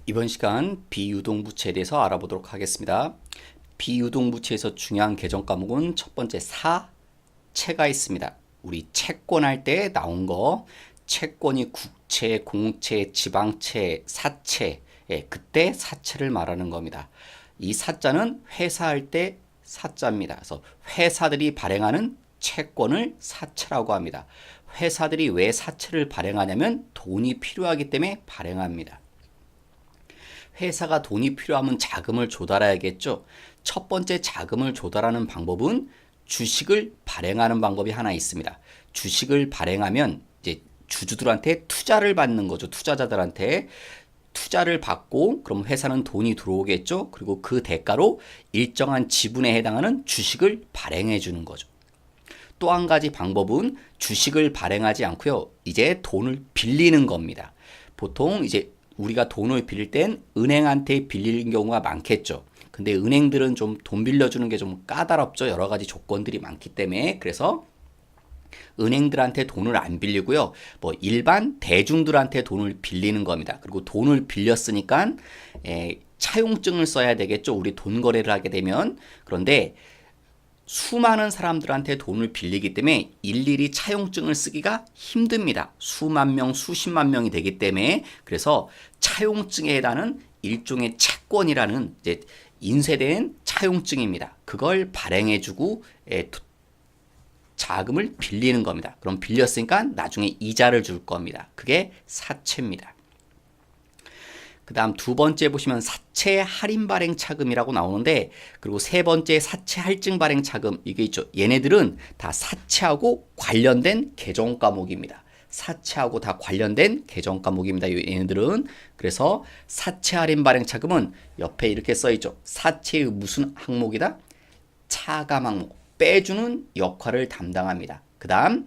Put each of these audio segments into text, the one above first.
이번 시간 비유동부채에 대해서 알아보도록 하겠습니다. 비유동부채에서 중요한 개정 과목은 첫 번째 사채가 있습니다. 우리 채권할 때 나온 거, 채권이 국채, 공채, 지방채, 사채, 그때 사채를 말하는 겁니다. 이 사자는 회사할 때 사자입니다. 그래서 회사들이 발행하는 채권을 사채라고 합니다. 회사들이 왜 사채를 발행하냐면 돈이 필요하기 때문에 발행합니다. 회사가 돈이 필요하면 자금을 조달해야겠죠. 첫 번째 자금을 조달하는 방법은 주식을 발행하는 방법이 하나 있습니다. 주식을 발행하면 이제 주주들한테 투자를 받는 거죠. 투자자들한테 투자를 받고 그럼 회사는 돈이 들어오겠죠. 그리고 그 대가로 일정한 지분에 해당하는 주식을 발행해 주는 거죠. 또 한 가지 방법은 주식을 발행하지 않고요. 이제 돈을 빌리는 겁니다. 보통 이제 우리가 돈을 빌릴 땐 은행한테 빌리는 경우가 많겠죠. 근데 은행들은 좀 돈 빌려주는 게 좀 까다롭죠. 여러 가지 조건들이 많기 때문에. 그래서 은행들한테 돈을 안 빌리고요. 뭐 일반 대중들한테 돈을 빌리는 겁니다. 그리고 돈을 빌렸으니까 차용증을 써야 되겠죠. 우리 돈 거래를 하게 되면. 그런데 수많은 사람들한테 돈을 빌리기 때문에 일일이 차용증을 쓰기가 힘듭니다. 수만 명, 수십만 명이 되기 때문에. 그래서 차용증에 해당하는 일종의 채권이라는 이제 인쇄된 차용증입니다. 그걸 발행해주고 자금을 빌리는 겁니다. 그럼 빌렸으니까 나중에 이자를 줄 겁니다. 그게 사채입니다. 그 다음 두 번째 보시면 사채 할인 발행 차금이라고 나오는데, 그리고 세 번째 사채 할증 발행 차금, 이게 있죠. 얘네들은 다 사채하고 관련된 개정 과목입니다. 사채하고 다 관련된 개정 과목입니다. 얘네들은. 그래서 사채 할인 발행 차금은 옆에 이렇게 써 있죠. 사채의 무슨 항목이다? 차감 항목. 빼주는 역할을 담당합니다. 그 다음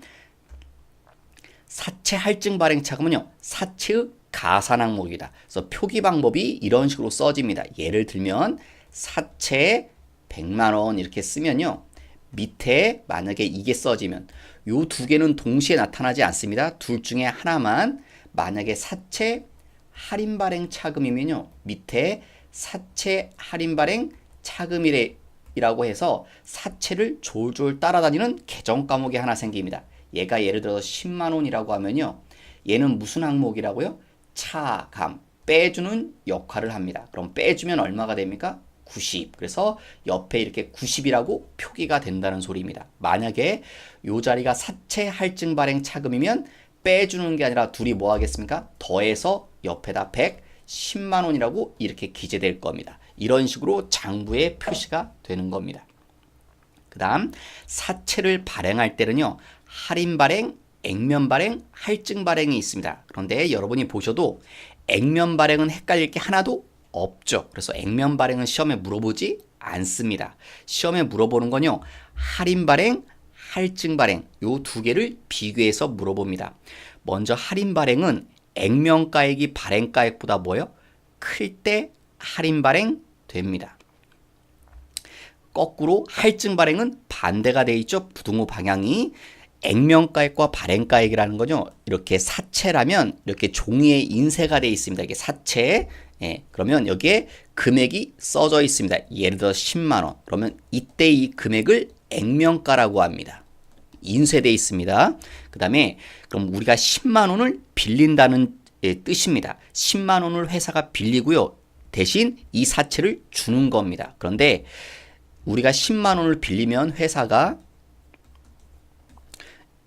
사채 할증 발행 차금은요. 사채의 가산 항목이다. 그래서 표기 방법이 이런 식으로 써집니다. 예를 들면 사채 100만 원 이렇게 쓰면요. 밑에 만약에 이게 써지면 요 두 개는 동시에 나타나지 않습니다. 둘 중에 하나만. 만약에 사채 할인 발행 차금이면요. 밑에 사채 할인 발행 차금이라고 해서 사채를 졸졸 따라다니는 개정 과목이 하나 생깁니다. 얘가 예를 들어서 10만 원이라고 하면요. 얘는 무슨 항목이라고요? 차감, 빼주는 역할을 합니다. 그럼 빼주면 얼마가 됩니까? 90. 그래서 옆에 이렇게 90이라고 표기가 된다는 소리입니다. 만약에 이 자리가 사채 할증 발행 차금이면 빼주는 게 아니라 둘이 뭐 하겠습니까? 더해서 옆에다 110만 원이라고 이렇게 기재될 겁니다. 이런 식으로 장부에 표시가 되는 겁니다. 그 다음 사채를 발행할 때는요. 할인 발행, 액면 발행, 할증 발행이 있습니다. 그런데 여러분이 보셔도 액면 발행은 헷갈릴 게 하나도 없죠. 그래서 액면 발행은 시험에 물어보지 않습니다. 시험에 물어보는 건요. 할인 발행, 할증 발행 요 두 개를 비교해서 물어봅니다. 먼저 할인 발행은 액면가액이 발행가액보다 뭐요? 클 때 할인 발행 됩니다. 거꾸로 할증 발행은 반대가 돼 있죠. 부등호 방향이. 액면가액과 발행가액이라는 거죠. 이렇게 사채라면 이렇게 종이에 인쇄가 되어 있습니다. 이게 사채. 그러면 여기에 금액이 써져 있습니다. 예를 들어 10만 원. 그러면 이때 이 금액을 액면가라고 합니다. 인쇄되어 있습니다. 그 다음에 그럼 우리가 10만 원을 빌린다는 뜻입니다. 10만 원을 회사가 빌리고요. 대신 이 사채를 주는 겁니다. 그런데 우리가 10만 원을 빌리면 회사가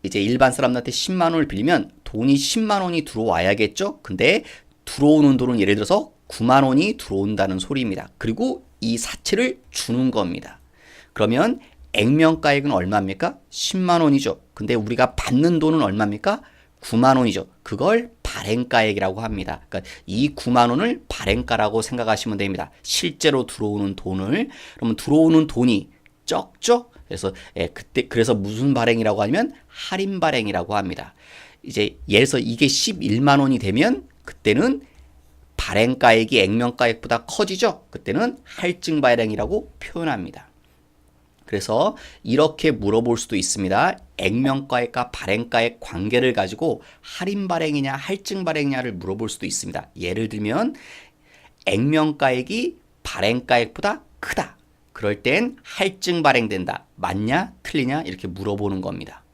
이제 일반 사람들한테 10만 원을 빌리면 돈이 10만 원이 들어와야겠죠? 근데 들어오는 돈은 예를 들어서 9만 원이 들어온다는 소리입니다. 그리고 이 사채를 주는 겁니다. 그러면 액면가액은 얼마입니까? 10만 원이죠. 근데 우리가 받는 돈은 얼마입니까? 9만 원이죠. 그걸 발행가액이라고 합니다. 그러니까 이 9만 원을 발행가라고 생각하시면 됩니다. 실제로 들어오는 돈을. 그러면 들어오는 돈이 적죠? 그래서 무슨 발행이라고 하면 할인 발행이라고 합니다. 이제 예를 들어서 이게 11만 원이 되면 그때는 발행가액이 액면가액보다 커지죠. 그때는 할증 발행이라고 표현합니다. 그래서 이렇게 물어볼 수도 있습니다. 액면가액과 발행가액 관계를 가지고 할인 발행이냐 할증 발행이냐를 물어볼 수도 있습니다. 예를 들면 액면가액이 발행가액보다 크다. 그럴 땐 할증 발행된다. 맞냐? 틀리냐? 이렇게 물어보는 겁니다.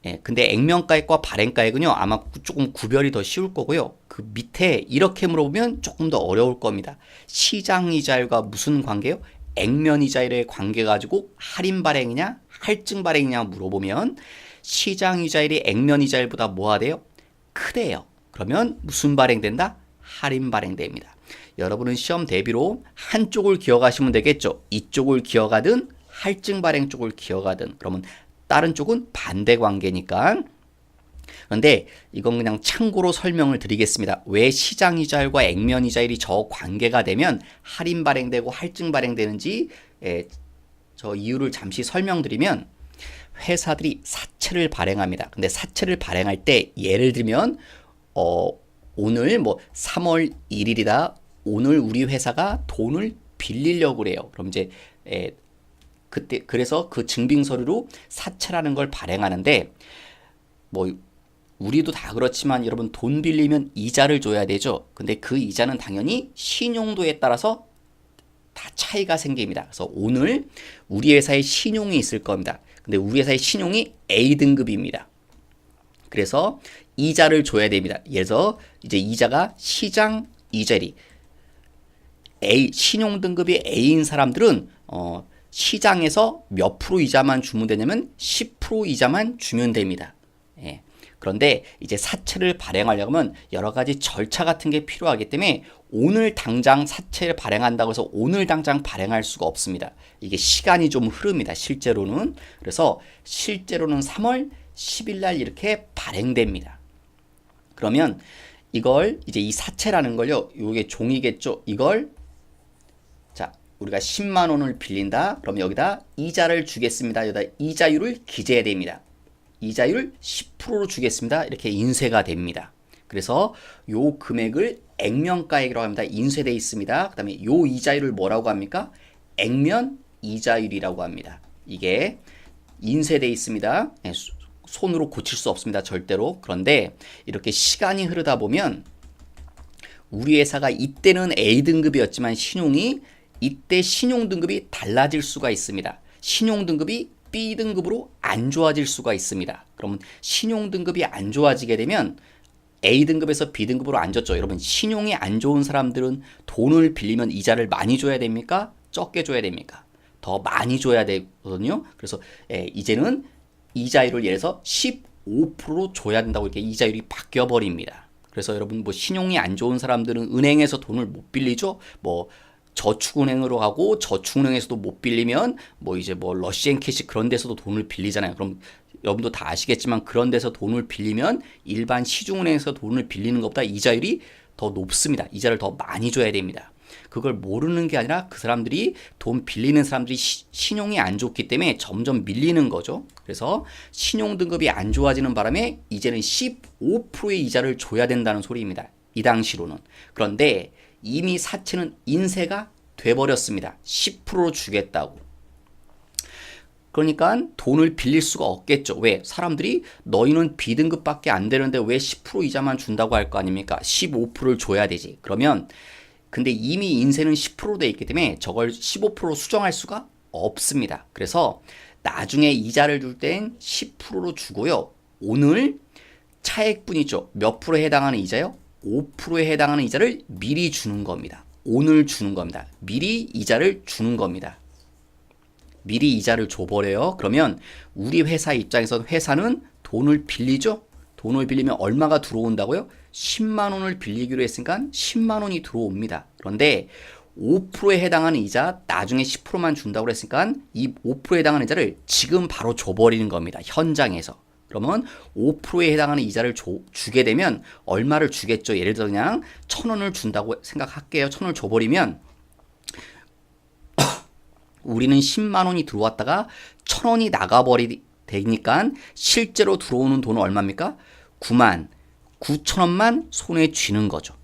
예, 근데 액면가액과 발행가액은요, 아마 조금 구별이 더 쉬울 거고요. 그 밑에 이렇게 물어보면 조금 더 어려울 겁니다. 시장이자율과 무슨 관계요? 액면이자율의 관계 가지고 할인 발행이냐, 할증 발행이냐 물어보면 시장이자율이 액면이자율보다 뭐가 돼요? 크대요. 그러면 무슨 발행된다? 할인 발행됩니다. 여러분은 시험 대비로 한쪽을 기억하시면 되겠죠. 이쪽을 기억하든 할증 발행 쪽을 기억하든. 그러면 다른 쪽은 반대 관계니까. 그런데 이건 그냥 참고로 설명을 드리겠습니다. 왜 시장이자율과 액면이자율이 저 관계가 되면 할인 발행되고 할증 발행되는지 저 이유를 잠시 설명드리면, 회사들이 사채를 발행합니다. 근데 사채를 발행할 때 예를 들면 오늘 뭐 3월 1일이다. 오늘 우리 회사가 돈을 빌리려고 그래요. 그럼 이제 그때 그래서 그 증빙 서류로 사채라는 걸 발행하는데, 뭐 우리도 다 그렇지만 여러분 돈 빌리면 이자를 줘야 되죠. 근데 그 이자는 당연히 신용도에 따라서 다 차이가 생깁니다. 그래서 오늘 우리 회사에 신용이 있을 겁니다. 근데 우리 회사의 신용이 A등급입니다. 그래서 이자를 줘야 됩니다. 그래서 이제 이자가 시장 이자율이 신용 등급이 A인 사람들은 시장에서 몇 프로 이자만 주면 되냐면 10% 이자만 주면 됩니다. 예. 그런데 이제 사채를 발행하려면 여러 가지 절차 같은 게 필요하기 때문에 오늘 당장 사채를 발행한다고 해서 오늘 당장 발행할 수가 없습니다. 이게 시간이 좀 흐릅니다. 실제로는. 그래서 실제로는 3월 10일 날 이렇게 발행됩니다. 그러면 이걸 이제 이 사채라는 걸요. 이게 종이겠죠. 이걸 자, 우리가 10만 원을 빌린다. 그러면 여기다 이자를 주겠습니다. 여기다 이자율을 기재해야 됩니다. 이자율 10%로 주겠습니다. 이렇게 인쇄가 됩니다. 그래서 요 금액을 액면가액이라고 합니다. 인쇄되어 있습니다. 그 다음에 요 이자율을 뭐라고 합니까? 액면 이자율이라고 합니다. 이게 인쇄되어 있습니다. 손으로 고칠 수 없습니다. 절대로. 그런데 이렇게 시간이 흐르다 보면 우리 회사가 이때는 A등급이었지만 신용이 이때 신용등급이 달라질 수가 있습니다. 신용등급이 B등급으로 안 좋아질 수가 있습니다. 그러면 신용등급이 안 좋아지게 되면 A등급에서 B등급으로 안 줬죠. 여러분 신용이 안 좋은 사람들은 돈을 빌리면 이자를 많이 줘야 됩니까? 적게 줘야 됩니까? 더 많이 줘야 되거든요. 그래서 이제는 이자율을 예를 들어서 15%로 줘야 된다고 이렇게 이자율이 바뀌어 버립니다. 그래서 여러분 뭐 신용이 안 좋은 사람들은 은행에서 돈을 못 빌리죠. 뭐 저축은행으로 가고 저축은행에서도 못 빌리면 뭐 이제 뭐 러시앤캐시 그런 데서도 돈을 빌리잖아요. 그럼 여러분도 다 아시겠지만 그런 데서 돈을 빌리면 일반 시중은행에서 돈을 빌리는 것보다 이자율이 더 높습니다. 이자를 더 많이 줘야 됩니다. 그걸 모르는 게 아니라 그 사람들이 돈 빌리는 사람들이 신용이 안 좋기 때문에 점점 밀리는 거죠. 그래서 신용 등급이 안 좋아지는 바람에 이제는 15%의 이자를 줘야 된다는 소리입니다. 이 당시로는. 그런데 이미 사채는 인쇄가 돼버렸습니다. 10% 주겠다고. 그러니까 돈을 빌릴 수가 없겠죠. 왜? 사람들이 너희는 B등급밖에 안 되는데 왜 10% 이자만 준다고 할 거 아닙니까? 15%를 줘야 되지. 그러면 근데 이미 인쇄는 10% 돼 있기 때문에 저걸 15% 수정할 수가 없습니다. 그래서 나중에 이자를 줄 땐 10%로 주고요. 오늘 차액분이죠. 몇 프로에 해당하는 이자요? 5%에 해당하는 이자를 미리 주는 겁니다. 오늘 주는 겁니다. 미리 이자를 주는 겁니다. 미리 이자를 줘버려요. 그러면 우리 회사 입장에서 회사는 돈을 빌리죠. 돈을 빌리면 얼마가 들어온다고요? 10만 원을 빌리기로 했으니까 10만 원이 들어옵니다. 그런데 5%에 해당하는 이자 나중에 10%만 준다고 했으니까 이 5%에 해당하는 이자를 지금 바로 줘버리는 겁니다. 현장에서. 그러면 5%에 해당하는 이자를 주게 되면 얼마를 주겠죠? 예를 들어 그냥 1,000원을 준다고 생각할게요. 1,000원을 줘버리면 우리는 10만 원이 들어왔다가 1,000원이 나가버리니까 실제로 들어오는 돈은 얼마입니까? 9만 9천 원만 손에 쥐는 거죠.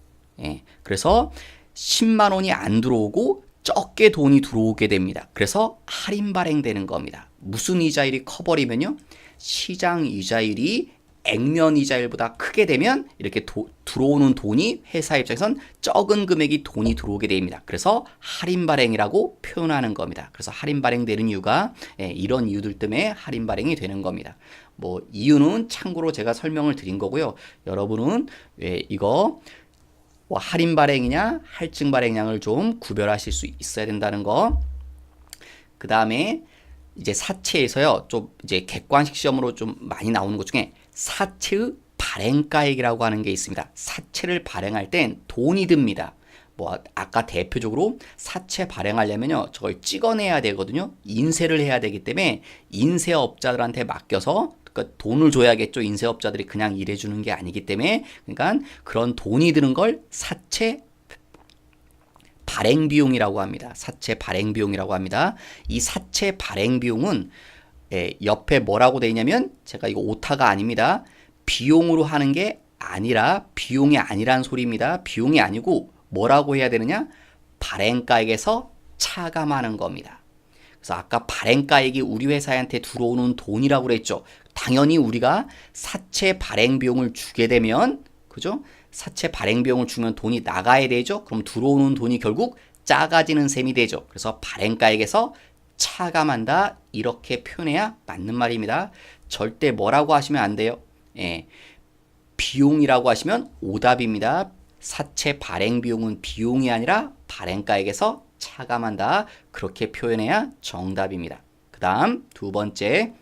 예. 그래서 10만 원이 안 들어오고 적게 돈이 들어오게 됩니다. 그래서 할인 발행되는 겁니다. 무슨 이자율이 커버리면요? 시장 이자율이 액면 이자율보다 크게 되면 이렇게 들어오는 돈이 회사 입장에선 적은 금액이 돈이 들어오게 됩니다. 그래서 할인 발행이라고 표현하는 겁니다. 그래서 할인 발행되는 이유가 이런 이유들 때문에 할인 발행이 되는 겁니다. 뭐 이유는 참고로 제가 설명을 드린 거고요. 여러분은 이거 뭐 할인 발행이냐 할증 발행량을 좀 구별하실 수 있어야 된다는 거. 그 다음에 이제 사채에서요, 좀 이제 객관식 시험으로 좀 많이 나오는 것 중에 사채의 발행가액이라고 하는 게 있습니다. 사채를 발행할 땐 돈이 듭니다. 뭐 아까 대표적으로 사채 발행하려면요, 저걸 찍어내야 되거든요. 인쇄를 해야 되기 때문에 인쇄업자들한테 맡겨서 그러니까 돈을 줘야겠죠. 인쇄업자들이 그냥 일해주는 게 아니기 때문에. 그러니까 그런 돈이 드는 걸 사채 발행 비용이라고 합니다. 사채 발행 비용이라고 합니다. 이 사채 발행 비용은 옆에 뭐라고 되어 있냐면, 제가 이거 오타가 아닙니다. 비용으로 하는 게 아니라 비용이 아니란 소리입니다. 비용이 아니고 뭐라고 해야 되느냐? 발행가액에서 차감하는 겁니다. 그래서 아까 발행가액이 우리 회사한테 들어오는 돈이라고 그랬죠. 당연히 우리가 사채 발행 비용을 주게 되면, 그죠? 사채 발행 비용을 주면 돈이 나가야 되죠. 그럼 들어오는 돈이 결국 작아지는 셈이 되죠. 그래서 발행가액에서 차감한다, 이렇게 표현해야 맞는 말입니다. 절대 뭐라고 하시면 안 돼요. 비용이라고 하시면 오답입니다. 사채 발행 비용은 비용이 아니라 발행가액에서 차감한다, 그렇게 표현해야 정답입니다. 그 다음 두 번째,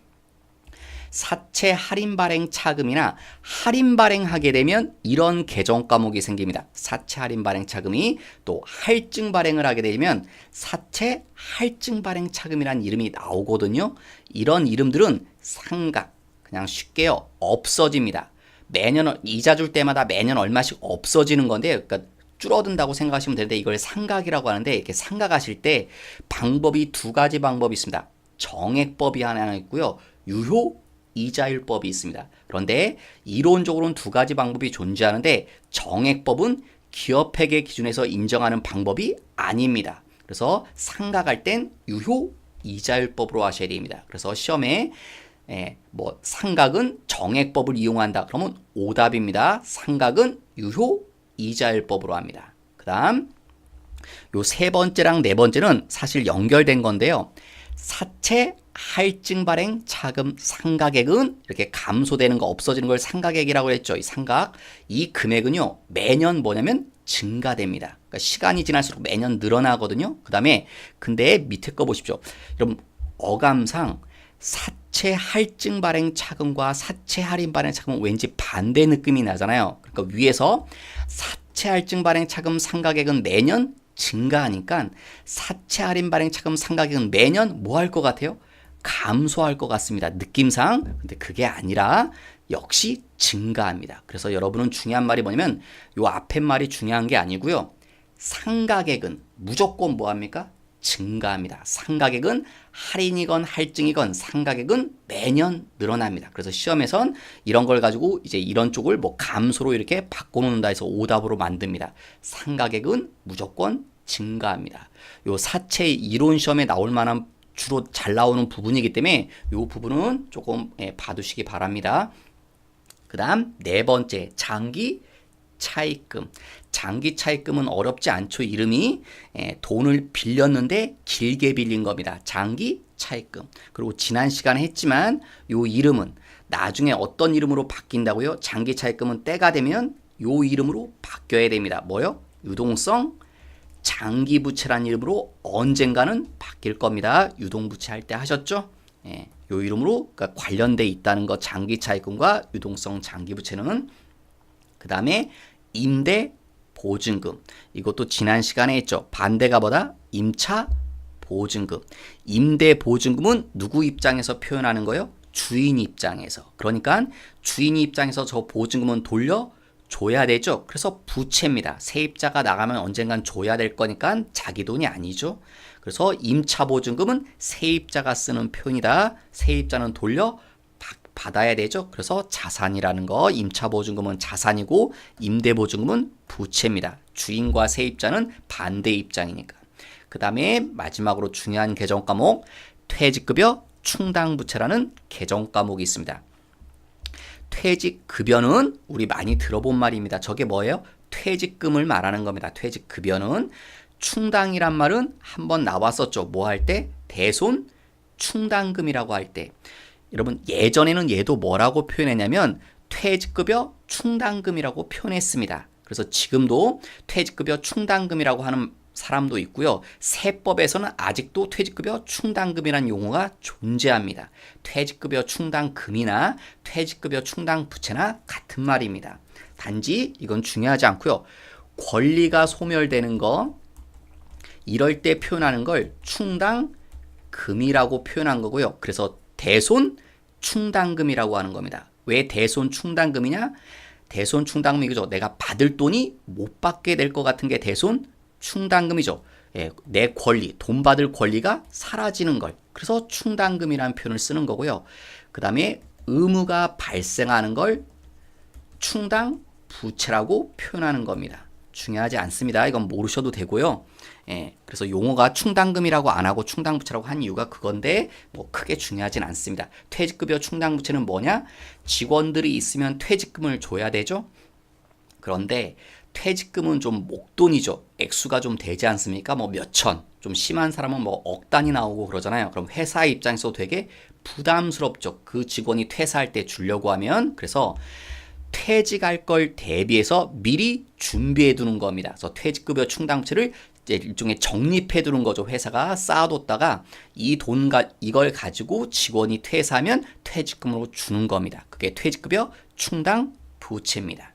사채 할인 발행 차금이나 할인 발행하게 되면 이런 계정 과목이 생깁니다. 사채 할인 발행 차금이 또 할증 발행을 하게 되면 사채 할증 발행 차금이라는 이름이 나오거든요. 이런 이름들은 상각, 그냥 쉽게요, 없어집니다. 매년 이자 줄 때마다 매년 얼마씩 없어지는 건데, 그러니까 줄어든다고 생각하시면 되는데, 이걸 상각이라고 하는데, 이렇게 상각하실 때 방법이 두 가지 방법이 있습니다. 정액법이 하나 있고요, 유효 이자율법이 있습니다. 그런데 이론적으로는 두 가지 방법이 존재하는데, 정액법은 기업회계 기준에서 인정하는 방법이 아닙니다. 그래서 상각할 땐 유효 이자율법으로 하셔야 됩니다. 그래서 시험에 뭐 상각은 정액법을 이용한다, 그러면 오답입니다. 상각은 유효 이자율법으로 합니다. 그 다음 요 세 번째랑 네 번째는 사실 연결된 건데요. 사채 할증 발행 차금 상각액은 이렇게 감소되는 거, 없어지는 걸 상각액이라고 했죠. 이 상각, 이 금액은요 매년 뭐냐면 증가됩니다. 그러니까 시간이 지날수록 매년 늘어나거든요. 그 다음에 근데 밑에 거 보십시오. 여러분 어감상 사채 할증 발행 차금과 사채 할인 발행 차금은 왠지 반대 느낌이 나잖아요. 그러니까 위에서 사채 할증 발행 차금 상각액은 매년 증가하니까 사채 할인 발행 차금 상각액은 매년 뭐 할 것 같아요? 감소할 것 같습니다. 느낌상. 근데 그게 아니라 역시 증가합니다. 그래서 여러분은 중요한 말이 뭐냐면 요 앞에 말이 중요한 게 아니고요. 상각액은 무조건 뭐 합니까? 증가합니다. 상각액은 할인이건 할증이건 상각액은 매년 늘어납니다. 그래서 시험에선 이런 걸 가지고 이제 이런 쪽을 뭐 감소로 이렇게 바꿔놓는다 해서 오답으로 만듭니다. 상각액은 무조건 증가합니다. 요 사채 이론 시험에 나올 만한 주로 잘 나오는 부분이기 때문에 이 부분은 조금 봐두시기 바랍니다. 그 다음 네 번째, 장기 차입금. 장기 차입금은 어렵지 않죠. 이름이 돈을 빌렸는데 길게 빌린 겁니다. 장기 차입금. 그리고 지난 시간에 했지만 이 이름은 나중에 어떤 이름으로 바뀐다고요? 장기 차입금은 때가 되면 이 이름으로 바뀌어야 됩니다. 뭐요? 유동성 장기부채라는 이름으로 언젠가는 바뀔 겁니다. 유동부채 할 때 하셨죠? 이 이름으로 그러니까 관련돼 있다는 거, 장기차입금과 유동성 장기부채는. 그 다음에 임대보증금. 이것도 지난 시간에 했죠. 반대가 뭐다? 임차보증금. 임대보증금은 누구 입장에서 표현하는 거예요? 주인 입장에서. 그러니까 주인 입장에서 저 보증금은 줘야 되죠. 그래서 부채입니다. 세입자가 나가면 언젠간 줘야 될 거니까 자기 돈이 아니죠. 그래서 임차보증금은 세입자가 쓰는 표현이다. 세입자는 받아야 되죠. 그래서 자산이라는 거, 임차보증금은 자산이고 임대보증금은 부채입니다. 주인과 세입자는 반대 입장이니까. 그 다음에 마지막으로 중요한 개정 과목, 퇴직급여 충당부채라는 개정 과목이 있습니다. 퇴직급여는 우리 많이 들어본 말입니다. 저게 뭐예요? 퇴직금을 말하는 겁니다. 퇴직급여는 충당이란 말은 한번 나왔었죠. 뭐 할 때? 대손 충당금이라고 할 때. 여러분 예전에는 얘도 뭐라고 표현했냐면 퇴직급여 충당금이라고 표현했습니다. 그래서 지금도 퇴직급여 충당금이라고 하는 사람도 있고요. 세법에서는 아직도 퇴직급여 충당금이라는 용어가 존재합니다. 퇴직급여 충당금이나 퇴직급여 충당부채나 같은 말입니다. 단지 이건 중요하지 않고요. 권리가 소멸되는 거 이럴 때 표현하는 걸 충당금이라고 표현한 거고요. 그래서 대손 충당금이라고 하는 겁니다. 왜 대손 충당금이냐? 대손 충당금이 그죠? 내가 받을 돈이 못 받게 될 것 같은 게 대손 충당금이죠. 예, 내 권리, 돈 받을 권리가 사라지는 걸. 그래서 충당금이라는 표현을 쓰는 거고요. 그 다음에 의무가 발생하는 걸 충당부채라고 표현하는 겁니다. 중요하지 않습니다. 이건 모르셔도 되고요. 예, 그래서 용어가 충당금이라고 안 하고 충당부채라고 한 이유가 그건데 뭐 크게 중요하진 않습니다. 퇴직급여 충당부채는 뭐냐? 직원들이 있으면 퇴직금을 줘야 되죠. 그런데 퇴직금은 좀 목돈이죠. 액수가 좀 되지 않습니까? 뭐 몇천, 좀 심한 사람은 뭐 억 단위 나오고 그러잖아요. 그럼 회사 입장에서 되게 부담스럽죠. 그 직원이 퇴사할 때 주려고 하면. 그래서 퇴직할 걸 대비해서 미리 준비해 두는 겁니다. 그래서 퇴직급여 충당부채를 이제 일종의 적립해 두는 거죠. 회사가 쌓아뒀다가 이걸 가지고 직원이 퇴사하면 퇴직금으로 주는 겁니다. 그게 퇴직급여 충당부채입니다.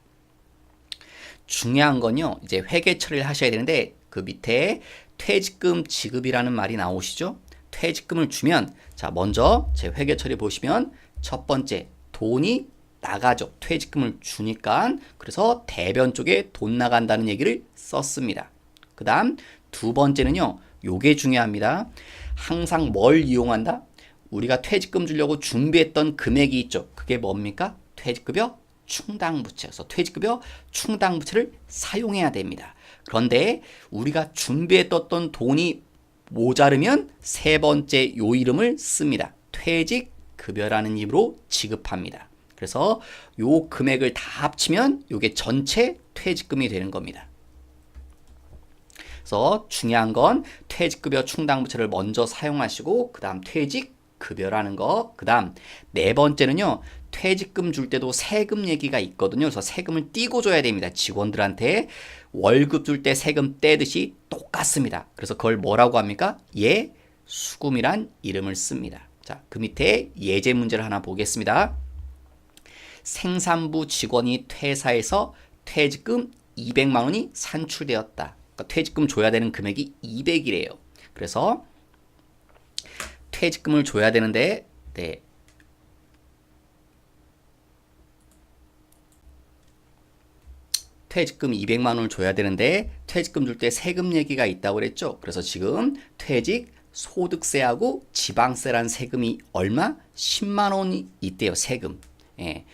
중요한 건요. 이제 회계 처리를 하셔야 되는데 그 밑에 퇴직금 지급이라는 말이 나오시죠? 퇴직금을 주면 자, 먼저 제 회계 처리 보시면 첫 번째 돈이 나가죠. 퇴직금을 주니까 그래서 대변 쪽에 돈 나간다는 얘기를 썼습니다. 그 다음 두 번째는요. 요게 중요합니다. 항상 뭘 이용한다? 우리가 퇴직금 주려고 준비했던 금액이 있죠. 그게 뭡니까? 퇴직급여 충당부채. 그래서 퇴직급여 충당부채를 사용해야 됩니다. 그런데 우리가 준비했던 돈이 모자르면 세 번째 요 이름을 씁니다. 퇴직급여라는 이름으로 지급합니다. 그래서 요 금액을 다 합치면 요게 전체 퇴직금이 되는 겁니다. 그래서 중요한 건 퇴직급여 충당부채를 먼저 사용하시고 그 다음 퇴직급여라는 거, 그 다음 네 번째는요. 퇴직금 줄 때도 세금 얘기가 있거든요. 그래서 세금을 띄고 줘야 됩니다. 직원들한테 월급 줄 때 세금 떼듯이 똑같습니다. 그래서 그걸 뭐라고 합니까? 예수금이란 이름을 씁니다. 자, 그 밑에 예제 문제를 하나 보겠습니다. 생산부 직원이 퇴사해서 퇴직금 200만 원이 산출되었다. 그러니까 퇴직금 줘야 되는 금액이 200이래요. 그래서 퇴직금을 줘야 되는데 네. 퇴직금 200만 원을 줘야 되는데 퇴직금 줄 때 세금 얘기가 있다고 그랬죠. 그래서 지금 퇴직 소득세하고 지방세란 세금이 얼마? 10만 원이 있대요. 세금. 예.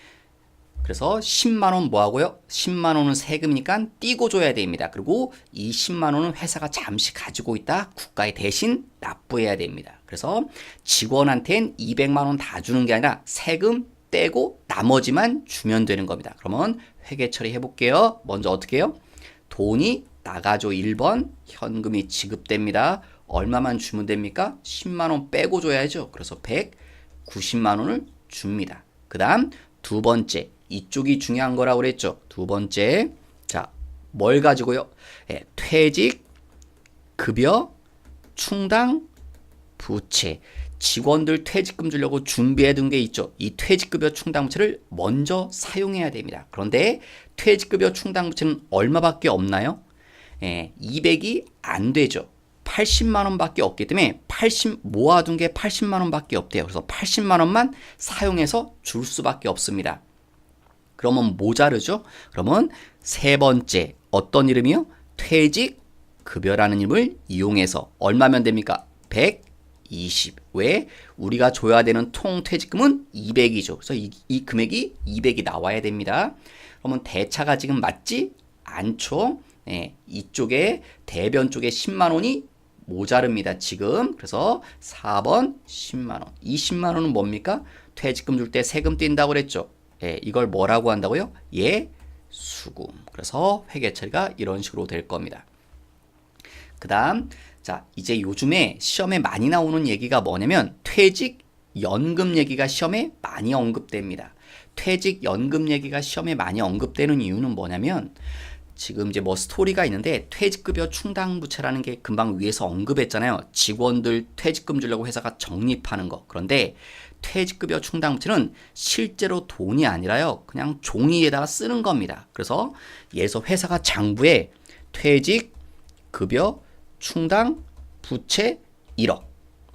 그래서 10만 원 뭐하고요? 10만 원은 세금이니까 띄고 줘야 됩니다. 그리고 이 10만 원은 회사가 잠시 가지고 있다 국가에 대신 납부해야 됩니다. 그래서 직원한테는 200만 원 다 주는 게 아니라 세금 떼고 나머지만 주면 되는 겁니다. 그러면 회계 처리해 볼게요. 먼저 어떻게 해요? 돈이 나가죠. 1번 현금이 지급됩니다. 얼마만 주면 됩니까? 10만 원 빼고 줘야죠. 그래서 190만 원을 줍니다. 그 다음 두 번째 이쪽이 중요한 거라고 그랬죠. 두 번째 자, 뭘 가지고요? 예, 퇴직 급여 충당 부채. 직원들 퇴직금 주려고 준비해 둔 게 있죠. 이 퇴직급여 충당부채를 먼저 사용해야 됩니다. 그런데 퇴직급여 충당부채는 얼마밖에 없나요? 예, 200이 안 되죠. 80만 원밖에 없기 때문에 모아둔 게 80만 원밖에 없대요. 그래서 80만 원만 사용해서 줄 수밖에 없습니다. 그러면 모자르죠? 그러면 세 번째 어떤 이름이요? 퇴직급여라는 이름을 이용해서 얼마면 됩니까? 120. 왜? 우리가 줘야 되는 통퇴직금은 200이죠. 그래서 이 금액이 200이 나와야 됩니다. 그러면 대차가 지금 맞지 않죠? 네, 이쪽에 대변 쪽에 10만 원이 모자릅니다. 지금. 그래서 4번 10만 원. 이 10만 원은 뭡니까? 퇴직금 줄 때 세금 뗀다고 그랬죠. 예, 이걸 뭐라고 한다고요? 예수금. 그래서 회계 처리가 이런 식으로 될 겁니다. 그 다음, 자, 이제 요즘에 시험에 많이 나오는 얘기가 뭐냐면 퇴직연금 얘기가 시험에 많이 언급됩니다. 퇴직연금 얘기가 시험에 많이 언급되는 이유는 뭐냐면 지금 이제 뭐 스토리가 있는데 퇴직급여 충당부채라는 게 금방 위에서 언급했잖아요. 직원들 퇴직금 주려고 회사가 적립하는 거. 그런데 퇴직급여 충당부채는 실제로 돈이 아니라요. 그냥 종이에다가 쓰는 겁니다. 그래서 예서 회사가 장부에 퇴직급여 충당부채 1억.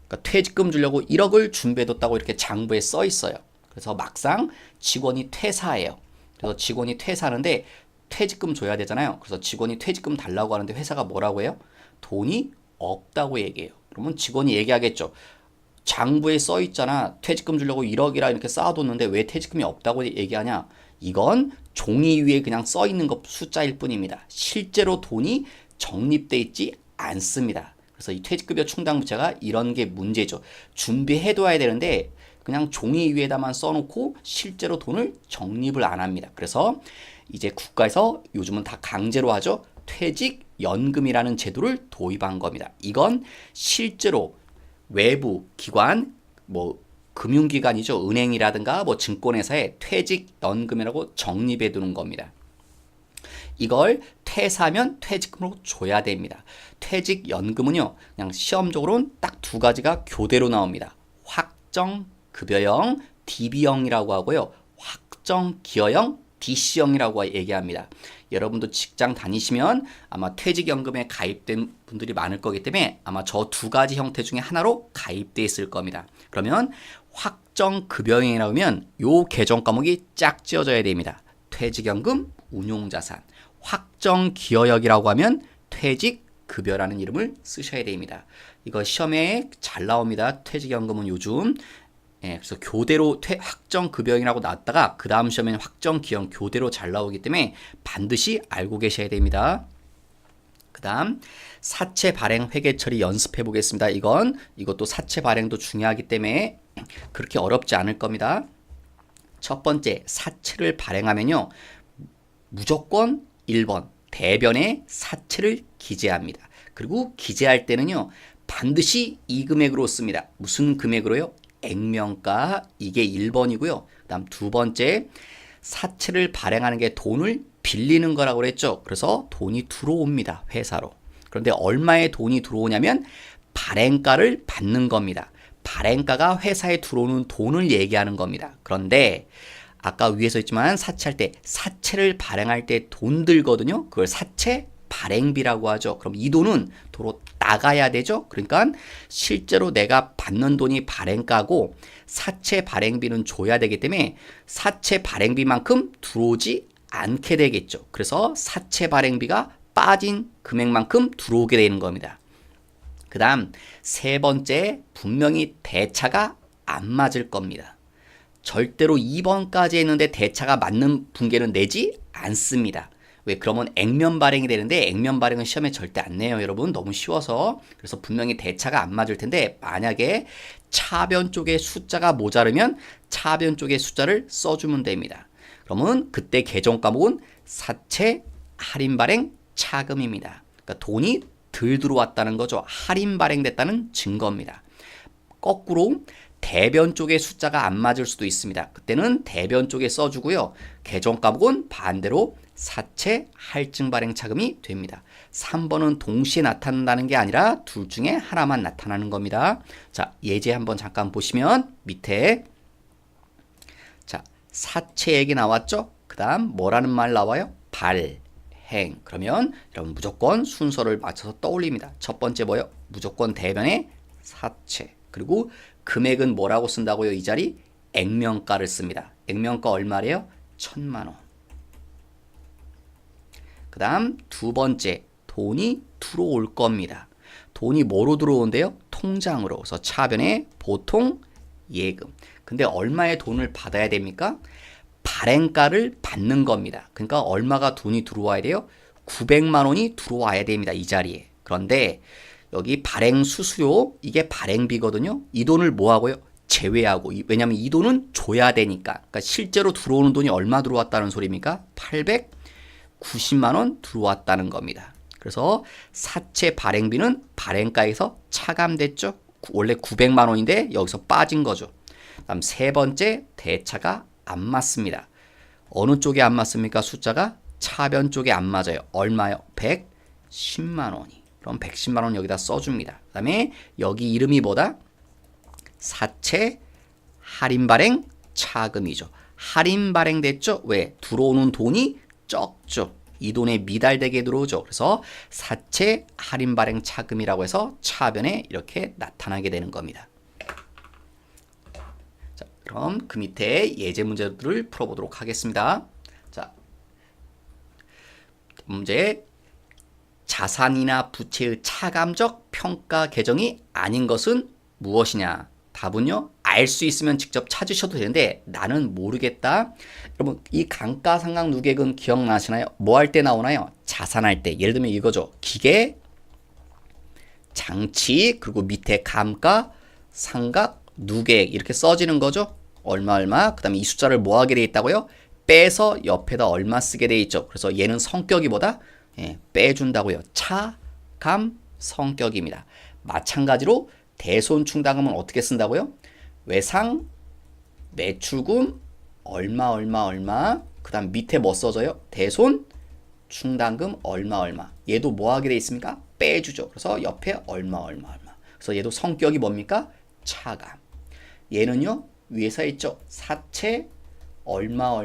그러니까 퇴직금 주려고 1억을 준비해뒀다고 이렇게 장부에 써 있어요. 그래서 막상 직원이 퇴사해요. 그래서 직원이 퇴사하는데 퇴직금 줘야 되잖아요. 그래서 직원이 퇴직금 달라고 하는데 회사가 뭐라고 해요? 돈이 없다고 얘기해요. 그러면 직원이 얘기하겠죠. 장부에 써 있잖아. 퇴직금 주려고 1억이라 이렇게 쌓아뒀는데 왜 퇴직금이 없다고 얘기하냐? 이건 종이 위에 그냥 써 있는 것 숫자일 뿐입니다. 실제로 돈이 적립돼 있지 않습니다. 그래서 이 퇴직급여 충당부채가 이런 게 문제죠. 준비해둬야 되는데 그냥 종이 위에다만 써놓고 실제로 돈을 적립을 안 합니다. 그래서 이제 국가에서 요즘은 다 강제로 하죠. 퇴직연금이라는 제도를 도입한 겁니다. 이건 실제로 외부 기관, 뭐 금융기관이죠. 은행이라든가 뭐 증권회사에 퇴직연금이라고 적립해 두는 겁니다. 이걸 퇴사하면 퇴직금으로 줘야 됩니다. 퇴직연금은요, 그냥 시험적으로는 딱 두 가지가 교대로 나옵니다. 확정급여형 DB형이라고 하고요. 확정기여형 DC형이라고 얘기합니다. 여러분도 직장 다니시면 아마 퇴직연금에 가입된 분들이 많을 거기 때문에 아마 저 두 가지 형태 중에 하나로 가입돼 있을 겁니다. 그러면 확정급여형이라고 하면 요 계정 과목이 짝 지어져야 됩니다. 퇴직연금, 운용자산. 확정기여형이라고 하면 퇴직급여라는 이름을 쓰셔야 됩니다. 이거 시험에 잘 나옵니다. 퇴직연금은 요즘. 예, 그래서 교대로 확정급여형이라고 나왔다가 그 다음 시험에는 확정기여형 교대로 잘 나오기 때문에 반드시 알고 계셔야 됩니다. 그 다음 사채 발행 회계 처리 연습해 보겠습니다. 이것도 사채 발행도 중요하기 때문에 그렇게 어렵지 않을 겁니다. 첫 번째, 사채를 발행하면요, 무조건 1번 대변에 사채를 기재합니다. 그리고 기재할 때는요, 반드시 이 금액으로 씁니다. 무슨 금액으로요? 액면가. 이게 1번이고요. 그 다음 두 번째, 사채를 발행하는 게 돈을 빌리는 거라고 그랬죠. 그래서 돈이 들어옵니다. 회사로. 그런데 얼마의 돈이 들어오냐면 발행가를 받는 겁니다. 발행가가 회사에 들어오는 돈을 얘기하는 겁니다. 그런데 아까 위에서 있지만 사채할 때 사채를 발행할 때 돈 들거든요. 그걸 사채 발행비라고 하죠. 그럼 이 돈은 도로 나가야 되죠. 그러니까 실제로 내가 받는 돈이 발행가고 사채 발행비는 줘야 되기 때문에 사채 발행비만큼 들어오지 않게 되겠죠. 그래서 사채 발행비가 빠진 금액만큼 들어오게 되는 겁니다. 그 다음 세 번째, 분명히 대차가 안 맞을 겁니다. 절대로 2번까지 했는데 대차가 맞는 분계는 내지 않습니다. 왜? 그러면 액면 발행이 되는데 액면 발행은 시험에 절대 안 내요, 여러분. 너무 쉬워서. 그래서 분명히 대차가 안 맞을 텐데 만약에 차변 쪽에 숫자가 모자르면 차변 쪽에 숫자를 써주면 됩니다. 그러면 그때 계정 과목은 사채 할인 발행 차금입니다. 그러니까 돈이 덜 들어왔다는 거죠. 할인 발행됐다는 증거입니다. 거꾸로 대변 쪽에 숫자가 안 맞을 수도 있습니다. 그때는 대변 쪽에 써주고요. 계정 과목은 반대로 사채 할증 발행 차금이 됩니다. 3번은 동시에 나타난다는 게 아니라 둘 중에 하나만 나타나는 겁니다. 자, 예제 한번 잠깐 보시면 밑에 자, 사채 얘기 나왔죠? 그 다음 뭐라는 말 나와요? 발행. 그러면 여러분 무조건 순서를 맞춰서 떠올립니다. 첫 번째 뭐예요? 무조건 대변에 사채. 그리고 금액은 뭐라고 쓴다고요? 이 자리 액면가를 씁니다. 액면가 얼마래요? 1,000만 원. 그 다음 두 번째, 돈이 들어올 겁니다. 돈이 뭐로 들어온대요? 통장으로. 그래서 차변에 보통 예금. 근데 얼마의 돈을 받아야 됩니까? 발행가를 받는 겁니다. 그러니까 얼마가 돈이 들어와야 돼요? 900만 원이 들어와야 됩니다. 이 자리에. 그런데 여기 발행 수수료, 이게 발행비거든요. 이 돈을 뭐 하고요? 제외하고 왜냐하면 이 돈은 줘야 되니까. 그러니까 실제로 들어오는 돈이 얼마 들어왔다는 소리입니까? 890만 원 들어왔다는 겁니다. 그래서 사채 발행비는 발행가에서 차감됐죠. 원래 900만 원인데 여기서 빠진 거죠. 다음 세 번째, 대차가 안 맞습니다. 어느 쪽에 안 맞습니까? 숫자가 차변 쪽에 안 맞아요. 얼마요? 110만 원이. 그럼 110만 원 여기다 써줍니다. 그 다음에 여기 이름이 뭐다? 사채 할인 발행 차금이죠. 할인 발행됐죠? 왜? 들어오는 돈이 적죠. 이 돈에 미달되게 들어오죠. 그래서 사채 할인 발행 차금이라고 해서 차변에 이렇게 나타나게 되는 겁니다. 자, 그럼 그 밑에 예제 문제들을 풀어보도록 하겠습니다. 자, 문제. 자산이나 부채의 차감적 평가 계정이 아닌 것은 무엇이냐? 답은요, 알 수 있으면 직접 찾으셔도 되는데 나는 모르겠다. 여러분, 이 감가상각 누계금 기억나시나요? 뭐 할 때 나오나요? 자산할 때. 예를 들면 이거죠. 기계, 장치, 그리고 밑에 감가, 상각, 누계액 이렇게 써지는 거죠. 얼마, 그 다음에 이 숫자를 뭐 하게 돼 있다고요? 빼서 옆에다 얼마 쓰게 돼 있죠. 그래서 얘는 성격이 뭐다? 빼준다고요. 차감 성격입니다. 마찬가지로 대손충당금은 어떻게 쓴다고요? 외상, 매출금, 얼마, 그 다음 밑에 뭐 써져요? 대손충당금, 얼마. 얘도 뭐 하게 돼 있습니까? 빼주죠. 그래서 옆에 얼마. 그래서 얘도 성격이 뭡니까? 차감. 얘는요, 위에서 있죠. 사채, 얼마,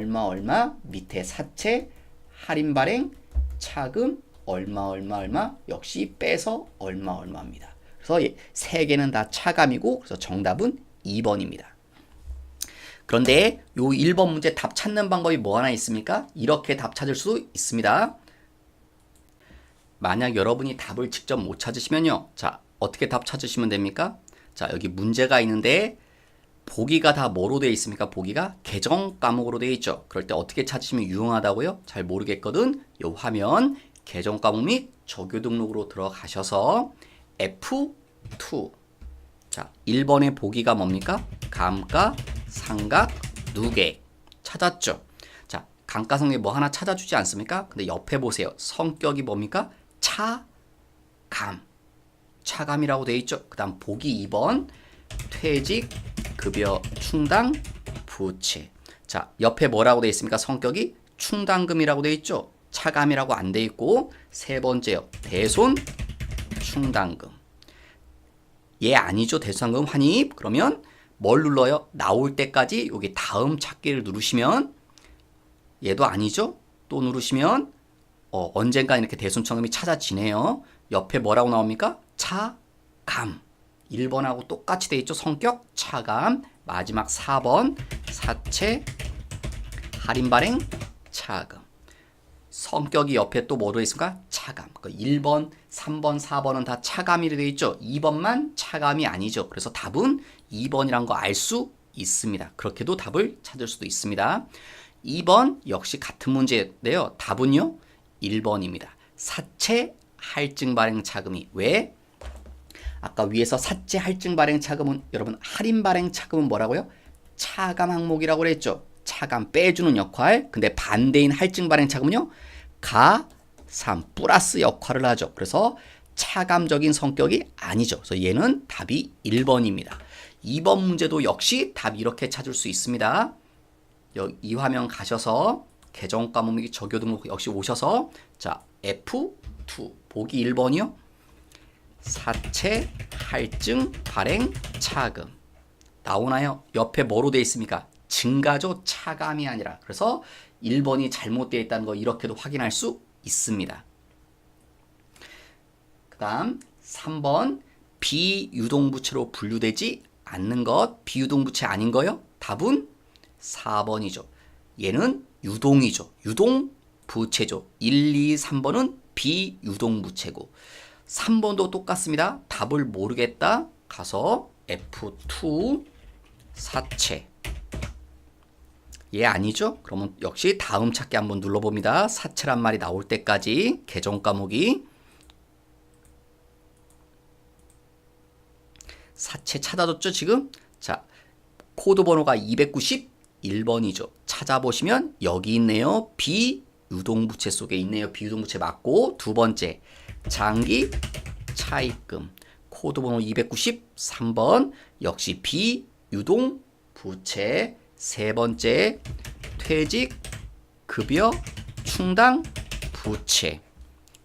밑에 사채, 할인 발행, 차금, 얼마. 역시 빼서 얼마입니다. 그래서 세 개는 다 차감이고, 그래서 정답은 2번입니다. 그런데 요 1번 문제 답 찾는 방법이 뭐 하나 있습니까? 이렇게 답 찾을 수도 있습니다. 만약 여러분이 답을 직접 못 찾으시면요. 자, 어떻게 답 찾으시면 됩니까? 자, 여기 문제가 있는데 보기가 다 뭐로 되어 있습니까? 보기가 계정 과목으로 되어 있죠. 그럴 때 어떻게 찾으시면 유용하다고요? 잘 모르겠거든. 요 화면 계정 과목 및 조교 등록으로 들어가셔서 F2. 자, 1번의 보기가 뭡니까? 감가, 상각, 누계. 찾았죠? 자, 감가상각에 뭐 하나 찾아주지 않습니까? 근데 옆에 보세요. 성격이 뭡니까? 차감. 차감이라고 되어 있죠? 그 다음 보기 2번. 퇴직, 급여, 충당, 부채. 자, 옆에 뭐라고 되어 있습니까? 성격이 충당금이라고 되어 있죠? 차감이라고 안 되어 있고, 세 번째요. 대손, 충당금. 얘 아니죠? 대손상금 환입. 그러면 뭘 눌러요? 나올 때까지 여기 다음 찾기를 누르시면 얘도 아니죠? 또 누르시면 언젠가 이렇게 대손청금이 찾아지네요. 옆에 뭐라고 나옵니까? 차감. 1번하고 똑같이 돼 있죠? 성격 차감. 마지막 4번 사채 할인 발행 차감. 성격이 옆에 또 뭐로 있습니까? 차감. 1번, 3번, 4번은 다 차감이 되어 있죠. 2번만 차감이 아니죠. 그래서 답은 2번이란 거 알 수 있습니다. 그렇게도 답을 찾을 수도 있습니다. 2번 역시 같은 문제인데요. 답은요. 1번입니다. 사채 할증 발행 차금이 왜? 아까 위에서 사채 할증 발행 차금은 여러분 할인 발행 차금은 뭐라고요? 차감 항목이라고 그랬죠. 차감 빼주는 역할. 근데 반대인 할증 발행 차금은요. 가삼 플러스 역할을 하죠. 그래서 차감적인 성격이 아니죠. 그래서 얘는 답이 1번입니다. 2번 문제도 역시 답 이렇게 찾을 수 있습니다. 이 화면 가셔서 계정 과목 및 조교 등록 역시 오셔서 자 F2 보기 1번이요. 사채 할증 발행 차금 나오나요? 옆에 뭐로 되어 있습니까? 증가죠. 차감이 아니라. 그래서 1번이 잘못되어 있다는 거 이렇게도 확인할 수 있습니다. 그 다음 3번 비유동부채로 분류되지 않는 것. 비유동부채 아닌 거요? 답은 4번이죠. 얘는 유동이죠. 유동부채죠. 1, 2, 3번은 비유동부채고 3번도 똑같습니다. 답을 모르겠다. 가서 F2 사채. 얘 아니죠? 그러면 역시 다음 찾기 한번 눌러봅니다. 사채란 말이 나올 때까지 계정 과목이 사채 찾아줬죠 지금? 자 코드 번호가 291번이죠. 찾아보시면 여기 있네요. 비유동부채 속에 있네요. 비유동부채 맞고 두 번째 장기 차입금 코드 번호 293번 역시 비유동부채 세 번째 퇴직급여 충당 부채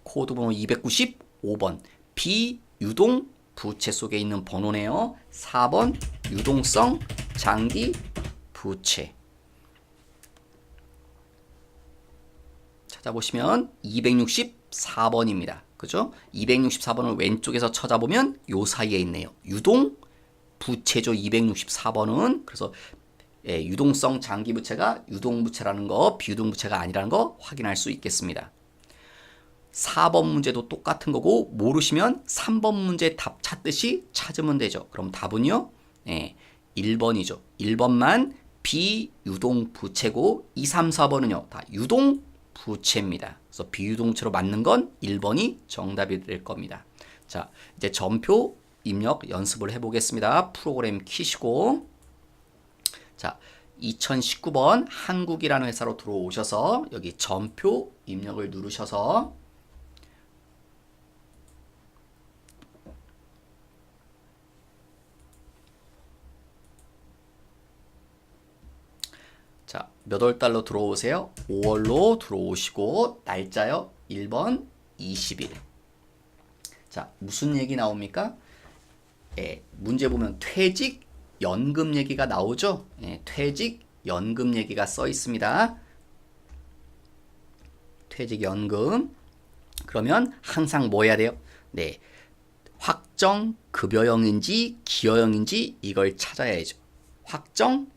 코드 번호 295번 비유동 부채 속에 있는 번호네요. 4번 유동성 장기 부채 찾아보시면 264번입니다. 그죠? 264번을 왼쪽에서 찾아보면 요 사이에 있네요. 유동 부채죠. 264번은 그래서 유동성 장기 부채가 유동 부채라는 거, 비유동 부채가 아니라는 거 확인할 수 있겠습니다. 4번 문제도 똑같은 거고 모르시면 3번 문제 답 찾듯이 찾으면 되죠. 그럼 답은요? 1번이죠. 1번만 비유동 부채고 2, 3, 4번은요. 다 유동 부채입니다. 그래서 비유동부채로 맞는 건 1번이 정답이 될 겁니다. 자, 이제 전표 입력 연습을 해보겠습니다. 프로그램 키시고 자, 2019번 한국이라는 회사로 들어오셔서 여기 전표 입력을 누르셔서 자, 몇 월 달로 들어오세요? 5월로 들어오시고 날짜요? 1번 20일. 자, 무슨 얘기 나옵니까? 문제 보면 퇴직연금 얘기가 나오죠? 퇴직연금 얘기가 써 있습니다. 퇴직연금. 그러면 항상 뭐 해야 돼요? 네, 확정급여형인지 기여형인지 이걸 찾아야죠. 확정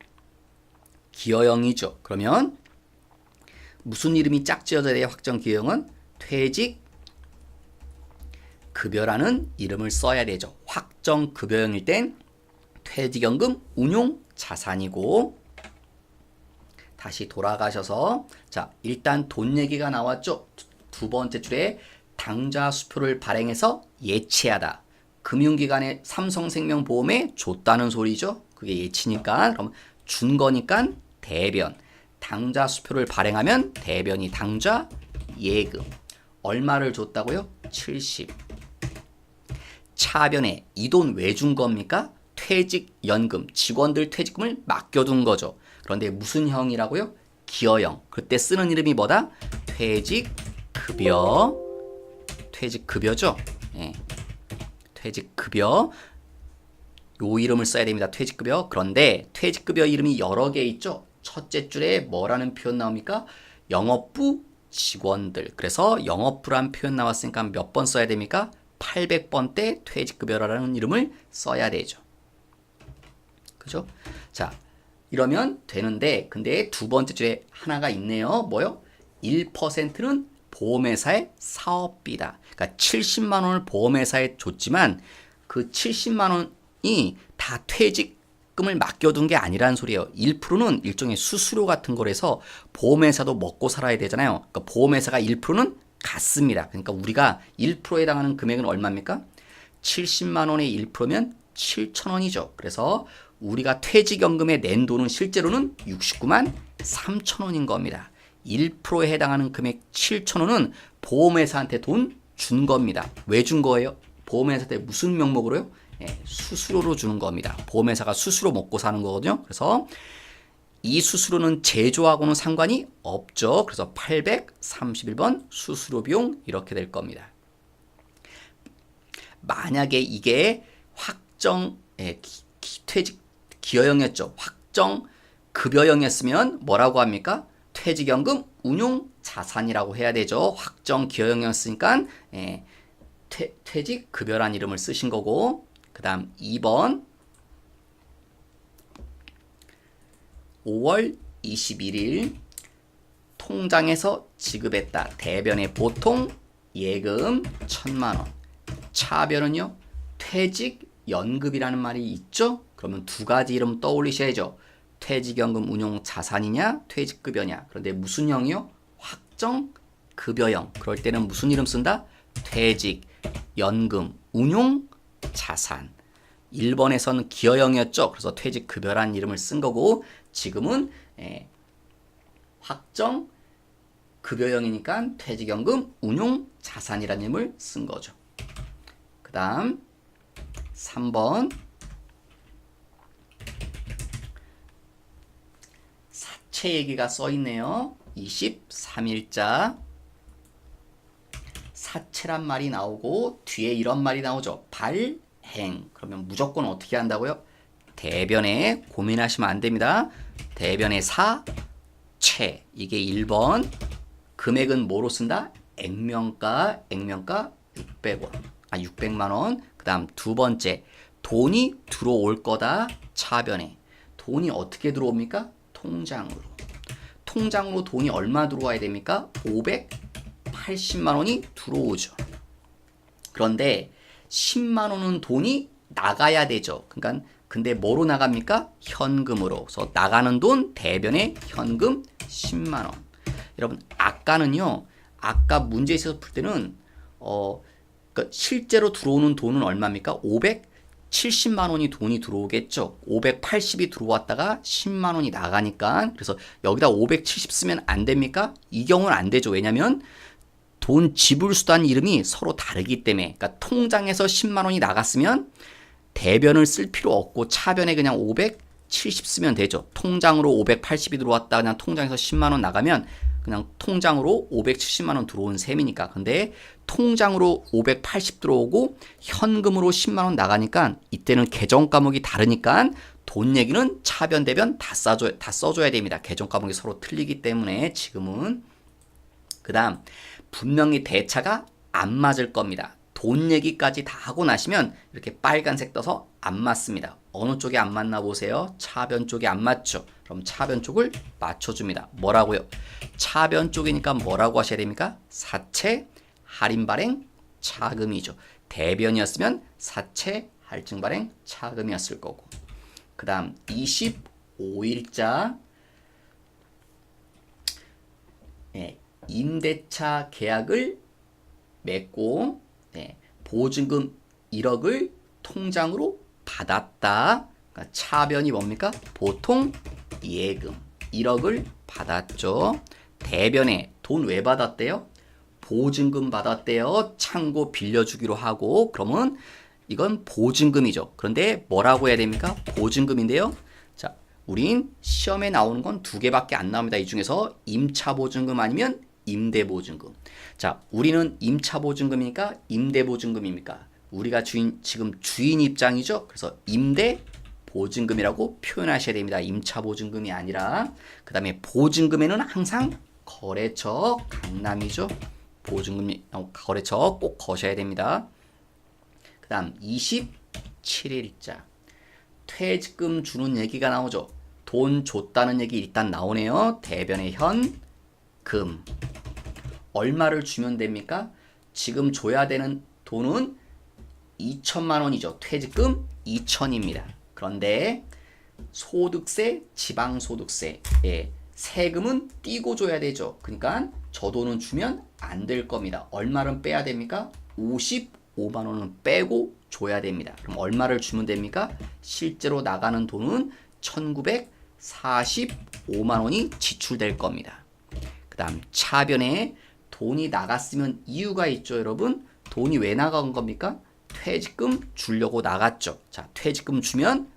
기여형이죠. 그러면 무슨 이름이 짝지어져야 돼요? 확정 기여형은 퇴직급여라는 이름을 써야 되죠. 확정 급여형일 땐 퇴직연금 운용 자산이고 다시 돌아가셔서 자, 일단 돈 얘기가 나왔죠. 두 번째 줄에 당좌 수표를 발행해서 예치하다. 금융기관에 삼성생명보험에 줬다는 소리죠. 그게 예치니까 그럼 준 거니까 대변. 당좌 수표를 발행하면 대변이 당좌 예금. 얼마를 줬다고요? 70. 차변에 이 돈 왜 준 겁니까? 퇴직연금, 직원들 퇴직금을 맡겨둔 거죠. 그런데 무슨 형이라고요? 기여형. 그때 쓰는 이름이 뭐다? 퇴직급여. 퇴직급여죠. 예. 퇴직급여. 요 이름을 써야 됩니다. 퇴직급여. 그런데 퇴직급여 이름이 여러 개 있죠. 첫째 줄에 뭐라는 표현 나옵니까? 영업부 직원들. 그래서 영업부란 표현 나왔으니까 몇 번 써야 됩니까? 800번 때 퇴직급여라는 이름을 써야 되죠. 그죠? 자, 이러면 되는데 근데 두 번째 줄에 하나가 있네요. 뭐요? 1%는 보험회사의 사업비다. 그러니까 70만 원을 보험회사에 줬지만 그 70만 원이 다 퇴직금을 맡겨둔 게 아니라는 소리예요. 1%는 일종의 수수료 같은 거라서 보험회사도 먹고 살아야 되잖아요. 그러니까 보험회사가 1%는 같습니다. 그러니까 우리가 1%에 해당하는 금액은 얼마입니까? 70만 원의 1%면 7천 원이죠. 그래서 우리가 퇴직연금에 낸 돈은 실제로는 69만 3천 원인 겁니다. 1%에 해당하는 금액 7천 원은 보험회사한테 돈 준 겁니다. 왜 준 거예요? 보험회사한테 무슨 명목으로요? 수수료로 주는 겁니다. 보험회사가 수수료 먹고 사는 거거든요. 그래서 이 수수료는 제조하고는 상관이 없죠. 그래서 831번 수수료 비용 이렇게 될 겁니다. 만약에 이게 확정 퇴직 기여형이었죠. 확정 급여형이었으면 뭐라고 합니까? 퇴직연금 운용 자산이라고 해야 되죠. 확정 기여형이었으니까 퇴직급여란 이름을 쓰신 거고 그 다음 2번 5월 21일 통장에서 지급했다. 대변의 보통 예금 1,000만 원. 차변은요. 퇴직연금이라는 말이 있죠. 그러면 두 가지 이름 떠올리셔야죠. 퇴직연금 운용 자산이냐 퇴직급여냐. 그런데 무슨 형이요? 확정급여형. 그럴 때는 무슨 이름 쓴다? 퇴직연금 운용 자산. 1번에서는 기여형이었죠. 그래서 퇴직급여라는 이름을 쓴 거고 지금은 확정 급여형이니까 퇴직연금 운용자산이라는 이름을 쓴 거죠. 그 다음 3번 사채 얘기가 써있네요. 23일자 사채란 말이 나오고 뒤에 이런 말이 나오죠. 발행. 그러면 무조건 어떻게 한다고요? 대변에 고민하시면 안 됩니다. 대변에 사채. 이게 1번. 금액은 뭐로 쓴다? 액면가 600원. 600만 원. 그 다음 두 번째. 돈이 들어올 거다. 차변에. 돈이 어떻게 들어옵니까? 통장으로. 통장으로 돈이 얼마 들어와야 됩니까? 580만 원이 들어오죠. 그런데 10만 원은 돈이 나가야 되죠. 그러니까 근데 뭐로 나갑니까? 현금으로. 그래서 나가는 돈 대변에 현금 10만 원. 여러분 아까는요. 아까 문제에서 풀 때는 그러니까 실제로 들어오는 돈은 얼마입니까? 570만 원이 돈이 들어오겠죠. 580이 들어왔다가 10만 원이 나가니까 그래서 여기다 570 쓰면 안 됩니까? 이 경우는 안 되죠. 왜냐면 돈 지불 수단 이름이 서로 다르기 때문에 그러니까 통장에서 10만 원이 나갔으면 대변을 쓸 필요 없고 차변에 그냥 570 쓰면 되죠. 통장으로 580이 들어왔다 그냥 통장에서 10만 원 나가면 그냥 통장으로 570만 원 들어온 셈이니까. 근데 통장으로 580 들어오고 현금으로 10만 원 나가니까 이때는 계정 과목이 다르니까 돈 얘기는 차변 대변 다 써줘야 됩니다. 계정 과목이 서로 틀리기 때문에 지금은. 그 다음 분명히 대차가 안 맞을 겁니다. 돈 얘기까지 다 하고 나시면 이렇게 빨간색 떠서 안 맞습니다. 어느 쪽에 안 맞나 보세요. 차변 쪽에 안 맞죠. 그럼 차변 쪽을 맞춰줍니다. 뭐라고요? 차변 쪽이니까 뭐라고 하셔야 됩니까? 사채, 할인 발행, 차금이죠. 대변이었으면 사채, 할증 발행, 차금이었을 거고. 그 다음 25일자 임대차 계약을 맺고 보증금 1억을 통장으로 받았다. 그러니까 차변이 뭡니까? 보통 예금 1억을 받았죠. 대변에 돈 왜 받았대요? 보증금 받았대요. 창고 빌려주기로 하고 그러면 이건 보증금이죠. 그런데 뭐라고 해야 됩니까? 보증금인데요. 자, 우린 시험에 나오는 건 두 개밖에 안 나옵니다. 이 중에서 임차보증금 아니면 임대보증금. 자, 우리는 임차보증금이니까 임대보증금입니까? 우리가 지금 주인 입장이죠. 그래서 임대보증금이라고 표현하셔야 됩니다. 임차보증금이 아니라. 그 다음에 보증금에는 항상 거래처 강남이죠. 보증금 거래처 꼭 거셔야 됩니다. 그 다음 27일자 퇴직금 주는 얘기가 나오죠. 돈 줬다는 얘기 일단 나오네요. 대변의 현금 얼마를 주면 됩니까? 지금 줘야 되는 돈은 2천만 원이죠. 퇴직금 2천입니다. 그런데 소득세, 지방소득세, 세금은 띄고 줘야 되죠. 그러니까 저 돈은 주면 안 될 겁니다. 얼마를 빼야 됩니까? 55만 원은 빼고 줘야 됩니다. 그럼 얼마를 주면 됩니까? 실제로 나가는 돈은 1945만 원이 지출될 겁니다. 그 다음 차변에 돈이 나갔으면 이유가 있죠, 여러분. 돈이 왜 나간 겁니까? 퇴직금 주려고 나갔죠. 자, 퇴직금 주면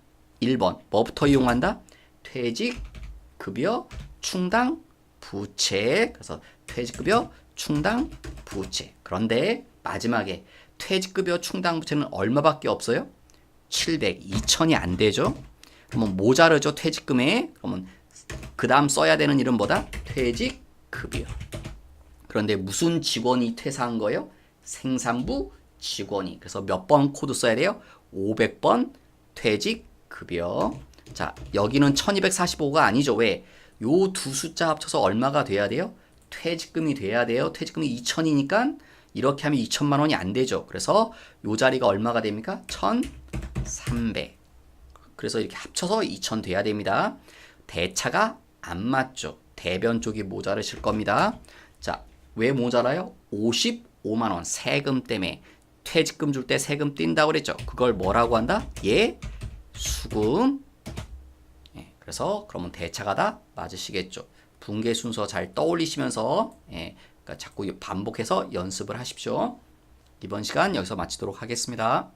1번 뭐부터 이용한다? 퇴직급여 충당 부채. 그래서 퇴직급여 충당 부채. 그런데 마지막에 퇴직급여 충당 부채는 얼마밖에 없어요? 700, 2천이 안 되죠. 그러면 모자르죠, 퇴직금에. 그러면 그 다음 써야 되는 이름 뭐다? 퇴직급여. 그런데 무슨 직원이 퇴사한 거예요? 생산부 직원이. 그래서 몇 번 코드 써야 돼요? 500번 퇴직급여. 자, 여기는 1245가 아니죠. 왜? 요 두 숫자 합쳐서 얼마가 돼야 돼요? 퇴직금이 돼야 돼요. 퇴직금이 2천이니까 이렇게 하면 2천만 원이 안 되죠. 그래서 요 자리가 얼마가 됩니까? 1300. 그래서 이렇게 합쳐서 2천 돼야 됩니다. 대차가 안 맞죠. 대변 쪽이 모자르실 겁니다. 자, 왜 모자라요? 55만 원 세금 때문에 퇴직금 줄 때 세금 뗀다고 그랬죠. 그걸 뭐라고 한다? 예, 수금. 예, 그래서 그러면 대차가 다 맞으시겠죠. 분계 순서 잘 떠올리시면서 그러니까 자꾸 반복해서 연습을 하십시오. 이번 시간 여기서 마치도록 하겠습니다.